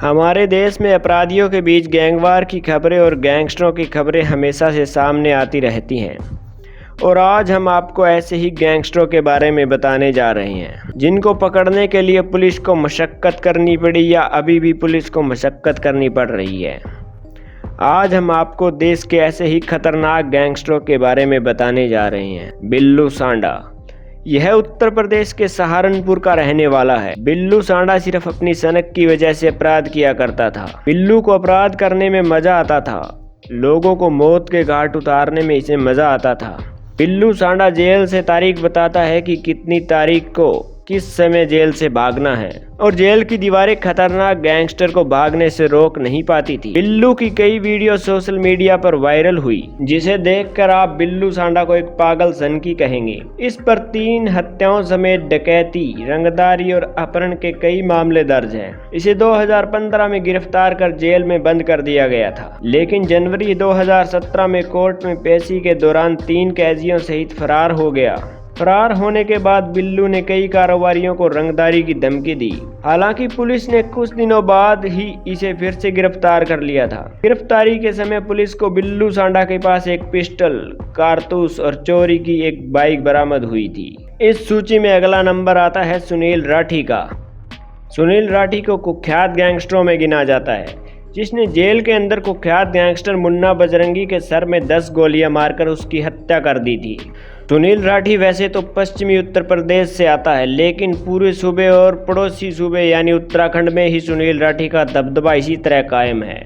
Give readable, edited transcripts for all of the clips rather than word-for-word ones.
हमारे देश में अपराधियों के बीच गैंगवार की खबरें और गैंगस्टरों की खबरें हमेशा से सामने आती रहती हैं और आज हम आपको ऐसे ही गैंगस्टरों के बारे में बताने जा रहे हैं जिनको पकड़ने के लिए पुलिस को मशक्क़त करनी पड़ी या अभी भी पुलिस को मशक्क़त करनी पड़ रही है। आज हम आपको देश के ऐसे ही खतरनाक गैंगस्टरों के बारे में बताने जा रहे हैं। बिल्लू सांडा। यह उत्तर प्रदेश के सहारनपुर का रहने वाला है। बिल्लू सांडा सिर्फ अपनी सनक की वजह से अपराध किया करता था। बिल्लू को अपराध करने में मजा आता था। लोगों को मौत के घाट उतारने में इसे मजा आता था। बिल्लू सांडा जेल से तारीख बताता है कि कितनी तारीख को किस समय जेल से भागना है और जेल की दीवारें खतरनाक गैंगस्टर को भागने से रोक नहीं पाती थी। बिल्लू की कई वीडियो सोशल मीडिया पर वायरल हुई जिसे देखकर आप बिल्लू सांडा को एक पागल सनकी कहेंगे। इस पर 3 हत्याओं समेत डकैती, रंगदारी और अपहरण के कई मामले दर्ज हैं। इसे 2015 में गिरफ्तार कर जेल में बंद कर दिया गया था, लेकिन जनवरी 2017 में कोर्ट में पेशी के दौरान 3 कैदियों सहित फरार हो गया। फरार होने के बाद बिल्लू ने कई कारोबारियों को रंगदारी की धमकी दी। हालांकि पुलिस ने कुछ दिनों बाद ही इसे फिर से गिरफ्तार कर लिया था। गिरफ्तारी के समय पुलिस को बिल्लू सांडा के पास एक पिस्टल, कारतूस और चोरी की एक बाइक बरामद हुई थी। इस सूची में अगला नंबर आता है सुनील राठी का। सुनील राठी को कुख्यात गैंगस्टरों में गिना जाता है, जिसने जेल के अंदर कुख्यात गैंगस्टर मुन्ना बजरंगी के सर में 10 गोलियां मारकर उसकी हत्या कर दी थी। सुनील राठी वैसे तो पश्चिमी उत्तर प्रदेश से आता है, लेकिन पूरे सूबे और पड़ोसी सूबे यानी उत्तराखंड में ही सुनील राठी का दबदबा इसी तरह कायम है।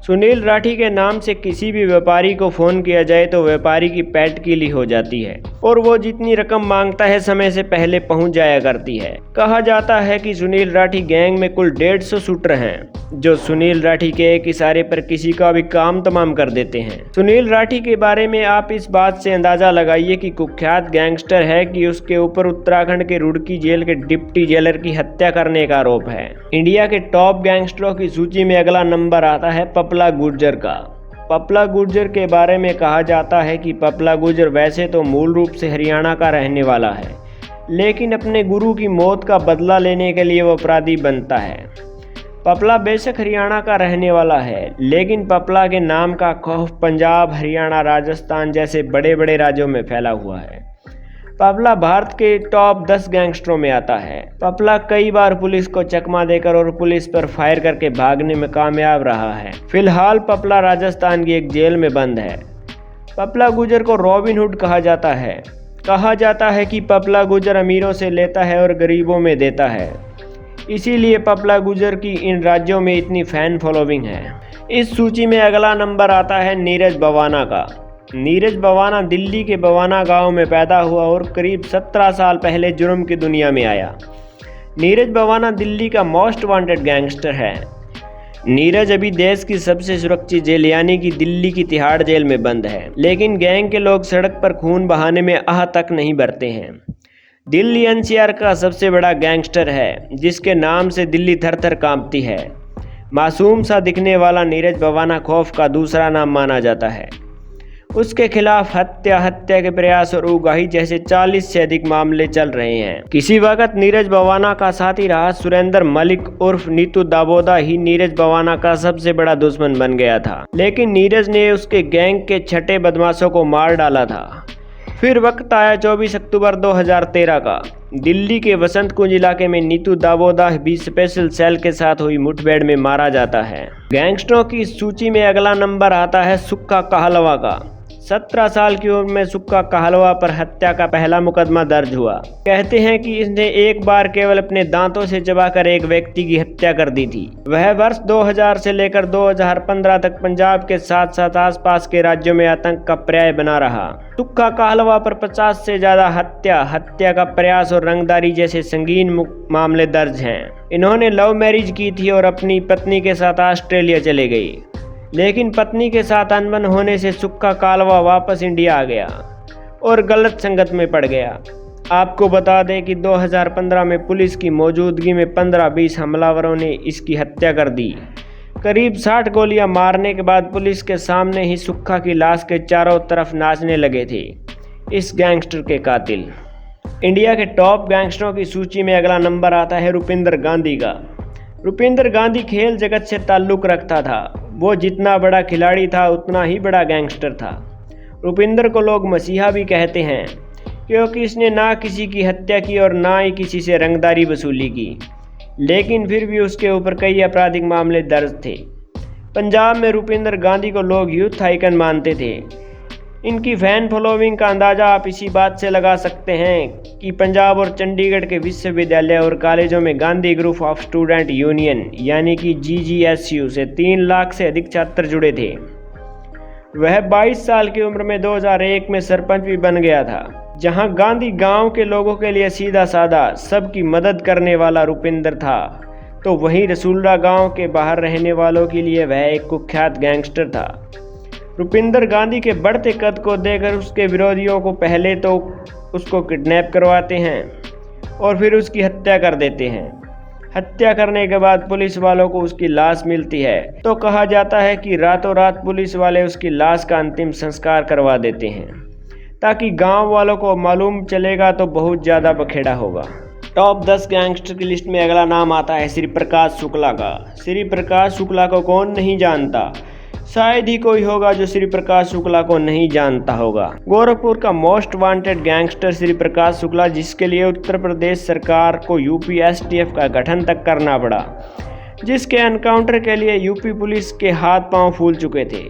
सुनील राठी के नाम से किसी भी व्यापारी को फ़ोन किया जाए तो व्यापारी की पैट कीली हो जाती है और वो जितनी रकम मांगता है समय से पहले पहुंच जाया करती है। कहा जाता है कि सुनील राठी गैंग में कुल 150 शूटर हैं जो सुनील राठी के एक इशारे पर किसी का भी काम तमाम कर देते हैं। सुनील राठी के बारे में आप इस बात से अंदाजा लगाइए कि कुख्यात गैंगस्टर है कि उसके ऊपर उत्तराखंड के रुड़की जेल के डिप्टी जेलर की हत्या करने का आरोप है। इंडिया के टॉप गैंगस्टरों की सूची में अगला नंबर आता है पपला गुर्जर का। पपला गुर्जर के बारे में कहा जाता है कि पपला गुर्जर वैसे तो मूल रूप से हरियाणा का रहने वाला है, लेकिन अपने गुरु की मौत का बदला लेने के लिए वो अपराधी बनता है। पपला बेशक हरियाणा का रहने वाला है, लेकिन पपला के नाम का खौफ पंजाब, हरियाणा, राजस्थान जैसे बड़े बड़े राज्यों में फैला हुआ है। पपला भारत के टॉप 10 गैंगस्टरों में आता है। पपला कई बार पुलिस को चकमा देकर और पुलिस पर फायर करके भागने में कामयाब रहा है। फिलहाल पपला राजस्थान की एक जेल में बंद है। पपला गुर्जर को रॉबिन हुड कहा जाता है। कहा जाता है कि पपला गुर्जर अमीरों से लेता है और गरीबों में देता है, इसीलिए पपला गुर्जर की इन राज्यों में इतनी फैन फॉलोइंग है। इस सूची में अगला नंबर आता है नीरज बवाना का। नीरज बवाना दिल्ली के बवाना गांव में पैदा हुआ और करीब 17 साल पहले जुर्म की दुनिया में आया। नीरज बवाना दिल्ली का मोस्ट वांटेड गैंगस्टर है। नीरज अभी देश की सबसे सुरक्षित जेल यानी कि दिल्ली की तिहाड़ जेल में बंद है, लेकिन गैंग के लोग सड़क पर खून बहाने में आह तक नहीं भरते हैं। दिल्ली एनसीआर का सबसे बड़ा गैंगस्टर है, जिसके नाम से दिल्ली थर थर कांपती है। मासूम सा दिखने वाला नीरज बवाना खौफ का दूसरा नाम माना जाता है। उसके खिलाफ हत्या के प्रयास और उगाही जैसे 40 से अधिक मामले चल रहे हैं। किसी वक्त नीरज बवाना का साथी रहा सुरेंद्र मलिक उर्फ नीतू दाबोदा ही नीरज बवाना का सबसे बड़ा दुश्मन बन गया था, लेकिन नीरज ने उसके गैंग के छठे बदमाशों को मार डाला था। फिर वक्त आया 24 अक्टूबर 2013 का। दिल्ली के वसंत कुंज इलाके में नीतू दाबोदा भी स्पेशल सेल के साथ हुई मुठभेड़ में मारा जाता है। गैंगस्टरों की सूची में अगला नंबर आता है सुक्का कहलवा का। 17 साल की उम्र में सुक्का कहलवा पर हत्या का पहला मुकदमा दर्ज हुआ। कहते हैं कि इसने एक बार केवल अपने दांतों से चबाकर एक व्यक्ति की हत्या कर दी थी। वह वर्ष 2000 से लेकर 2015 तक पंजाब के साथ साथ आसपास के राज्यों में आतंक का पर्याय बना रहा। सुक्का कहलवा पर 50 से ज्यादा हत्या का प्रयास और रंगदारी जैसे संगीन मामले दर्ज हैं। इन्होंने लव मैरिज की थी और अपनी पत्नी के साथ ऑस्ट्रेलिया चले गई, लेकिन पत्नी के साथ अनबन होने से सुक्का कहलवा वापस इंडिया आ गया और गलत संगत में पड़ गया। आपको बता दें कि 2015 में पुलिस की मौजूदगी में 15-20 हमलावरों ने इसकी हत्या कर दी। करीब 60 गोलियां मारने के बाद पुलिस के सामने ही सुक्का की लाश के चारों तरफ नाचने लगे थे इस गैंगस्टर के कातिल। इंडिया के टॉप गैंगस्टरों की सूची में अगला नंबर आता है रुपिंदर गांधी का। रुपिंदर गांधी खेल जगत से ताल्लुक़ रखता था। वो जितना बड़ा खिलाड़ी था उतना ही बड़ा गैंगस्टर था। रुपिंदर को लोग मसीहा भी कहते हैं क्योंकि इसने ना किसी की हत्या की और ना ही किसी से रंगदारी वसूली की, लेकिन फिर भी उसके ऊपर कई आपराधिक मामले दर्ज थे। पंजाब में रुपिंदर गांधी को लोग यूथ आइकन मानते थे। इनकी फैन फॉलोइंग का अंदाज़ा आप इसी बात से लगा सकते हैं कि पंजाब और चंडीगढ़ के विश्वविद्यालय और कॉलेजों में Gandhi group of student union यानी कि GGSU से 3 लाख से अधिक छात्र जुड़े थे। वह 22 साल की उम्र में 2001 में सरपंच भी बन गया था। जहां गांधी गांव के लोगों के लिए सीधा साधा सबकी मदद करने वाला रुपिंदर था, तो वहीं रसूलरा गांव के बाहर रहने वालों के लिए वह एक कुख्यात गैंगस्टर था। रुपिंदर गांधी के बढ़ते कद को देखकर उसके विरोधियों को पहले तो उसको किडनैप करवाते हैं और फिर उसकी हत्या कर देते हैं। हत्या करने के बाद पुलिस वालों को उसकी लाश मिलती है तो कहा जाता है कि रातों रात पुलिस वाले उसकी लाश का अंतिम संस्कार करवा देते हैं ताकि गांव वालों को मालूम चलेगा तो बहुत ज़्यादा बखेड़ा होगा। टॉप 10 गैंगस्टर की लिस्ट में अगला नाम आता है श्री प्रकाश शुक्ला का। श्री प्रकाश शुक्ला को कौन नहीं जानता, शायद ही कोई होगा जो श्री प्रकाश शुक्ला को नहीं जानता होगा। गोरखपुर का most wanted gangster Shri Prakash Shukla, जिसके लिए उत्तर प्रदेश सरकार को यूपी STF का गठन तक करना पड़ा, जिसके एनकाउंटर के लिए यूपी पुलिस के हाथ पांव फूल चुके थे।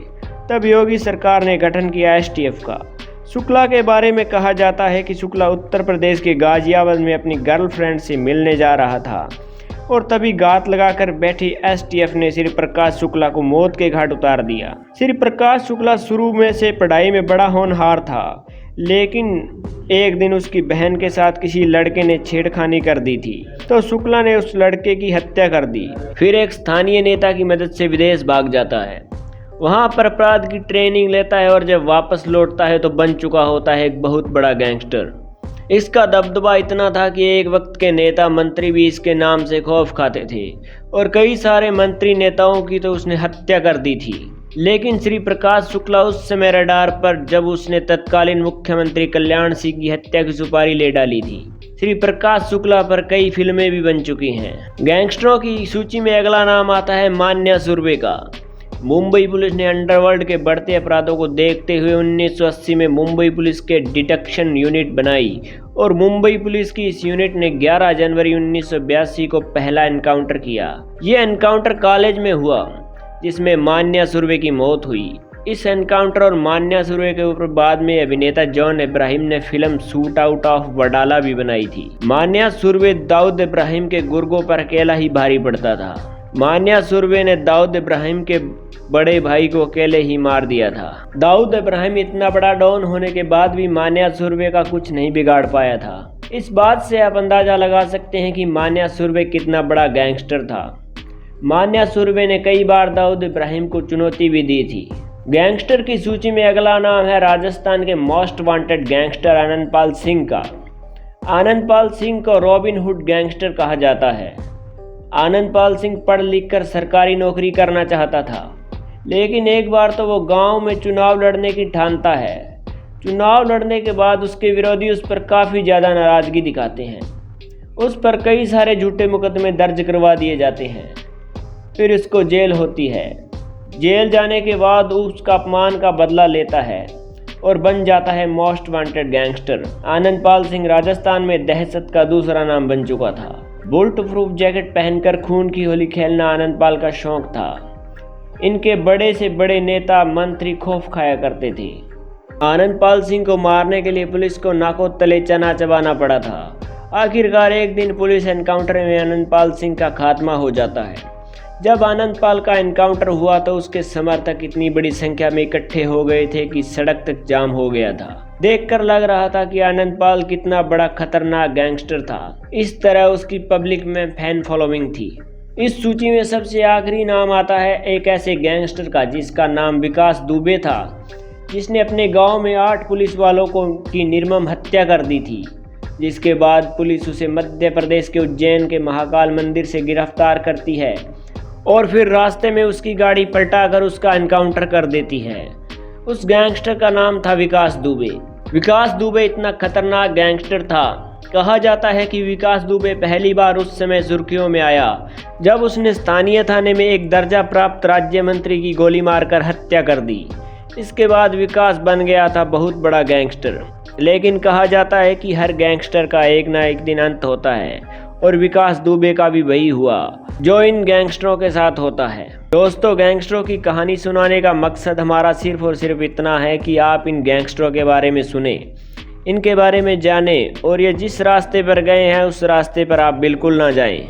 तब योगी सरकार ने गठन किया STF का। शुक्ला के बारे में कहा जाता है कि शुक्ला उत्तर प्रदेश के गाजियाबाद में अपनी गर्लफ्रेंड से मिलने जा रहा था और तभी घात लगाकर बैठी STF ने श्री प्रकाश शुक्ला को मौत के घाट उतार दिया। श्री प्रकाश शुक्ला शुरू में से पढ़ाई में बड़ा होनहार था, लेकिन एक दिन उसकी बहन के साथ किसी लड़के ने छेड़खानी कर दी थी तो शुक्ला ने उस लड़के की हत्या कर दी। फिर एक स्थानीय नेता की मदद से विदेश भाग जाता है, वहां पर अपराध की ट्रेनिंग लेता है और जब वापस लौटता है तो बन चुका होता है एक बहुत बड़ा गैंगस्टर। इसका दबदबा इतना था कि एक वक्त के नेता मंत्री भी इसके नाम से खौफ खाते थे और कई सारे मंत्री नेताओं की तो उसने हत्या कर दी थी। लेकिन श्री प्रकाश शुक्ला उस समय रडार पर जब उसने तत्कालीन मुख्यमंत्री कल्याण सिंह की हत्या की सुपारी ले डाली थी। श्री प्रकाश शुक्ला पर कई फिल्में भी बन चुकी हैं। गैंगस्टरों की सूची में अगला नाम आता है मान्या सुर्वे का। मुंबई पुलिस ने अंडरवर्ल्ड के बढ़ते अपराधों को देखते हुए 1980 में मुंबई पुलिस के डिटेक्शन यूनिट बनाई और मुंबई पुलिस की इस यूनिट ने 11 जनवरी 1982 को पहला एनकाउंटर किया। ये एनकाउंटर कॉलेज में हुआ जिसमें मान्या सुर्वे की मौत हुई। इस एनकाउंटर और मान्या सुर्वे के ऊपर बाद में अभिनेता जॉन इब्राहिम ने film shoot out of Wadala भी बनाई थी। मान्या सुर्वे दाऊद इब्राहिम के गुर्गों पर अकेला ही भारी पड़ता था। मान्या सुर्वे ने दाऊद इब्राहिम के बड़े भाई को अकेले ही मार दिया था। दाऊद इब्राहिम इतना बड़ा डॉन होने के बाद भी मान्या सुर्वे का कुछ नहीं बिगाड़ पाया था। इस बात से आप अंदाजा लगा सकते हैं कि मान्या सुर्वे कितना बड़ा गैंगस्टर था। मान्या सुर्वे ने कई बार दाऊद इब्राहिम को चुनौती भी दी थी। गैंगस्टर की सूची में अगला नाम है राजस्थान के most wanted gangster Anandpal Singh का। आनंदपाल सिंह को रॉबिन हुड गैंगस्टर कहा जाता है। आनंदपाल सिंह पढ़ लिख कर सरकारी नौकरी करना चाहता था, लेकिन एक बार तो वो गांव में चुनाव लड़ने की ठानता है। चुनाव लड़ने के बाद उसके विरोधी उस पर काफ़ी ज़्यादा नाराज़गी दिखाते हैं। उस पर कई सारे झूठे मुकदमे दर्ज करवा दिए जाते हैं। फिर उसको जेल होती है। जेल जाने के बाद उसका अपमान का बदला लेता है और बन जाता है most wanted gangster. Anandpal Singh Rajasthan में दहशत का दूसरा नाम बन चुका था। बुलेट प्रूफ जैकेट पहनकर खून की होली खेलना आनंदपाल का शौक था। इनके बड़े से बड़े नेता मंत्री खौफ खाया करते थे। आनंदपाल सिंह को मारने के लिए पुलिस को नाकों तले चना चबाना पड़ा था। आखिरकार एक दिन पुलिस एनकाउंटर में आनंदपाल सिंह का खात्मा हो जाता है। जब आनंदपाल का एनकाउंटर हुआ तो उसके समर्थक इतनी बड़ी संख्या में इकट्ठे हो गए थे कि सड़क तक जाम हो गया था। देखकर लग रहा था कि आनंदपाल कितना बड़ा खतरनाक गैंगस्टर था। इस तरह उसकी पब्लिक में फैन फॉलोइंग थी। इस सूची में सबसे आखिरी नाम आता है एक ऐसे गैंगस्टर का जिसका नाम विकास दुबे था, जिसने अपने गांव में 8 पुलिस वालों की निर्मम हत्या कर दी थी। जिसके बाद पुलिस उसे मध्य प्रदेश के उज्जैन के महाकाल मंदिर से गिरफ्तार करती है और फिर रास्ते में उसकी गाड़ी पलटाकर उसका एनकाउंटर कर देती है। उस गैंगस्टर का नाम था विकास दुबे। विकास दुबे इतना खतरनाक गैंगस्टर था कहा जाता है कि विकास दुबे पहली बार उस समय सुर्खियों में आया जब उसने स्थानीय थाने में एक दर्जा प्राप्त राज्य मंत्री की गोली मारकर हत्या कर दी। इसके बाद विकास बन गया था बहुत बड़ा गैंगस्टर। लेकिन कहा जाता है कि हर गैंगस्टर का एक ना एक दिन अंत होता है और विकास दुबे का भी वही हुआ जो इन गैंगस्टरों के साथ होता है। दोस्तों, गैंगस्टरों की कहानी सुनाने का मकसद हमारा सिर्फ और सिर्फ इतना है कि आप इन गैंगस्टरों के बारे में सुने, इनके बारे में जानें और ये जिस रास्ते पर गए हैं उस रास्ते पर आप बिल्कुल ना जाएं।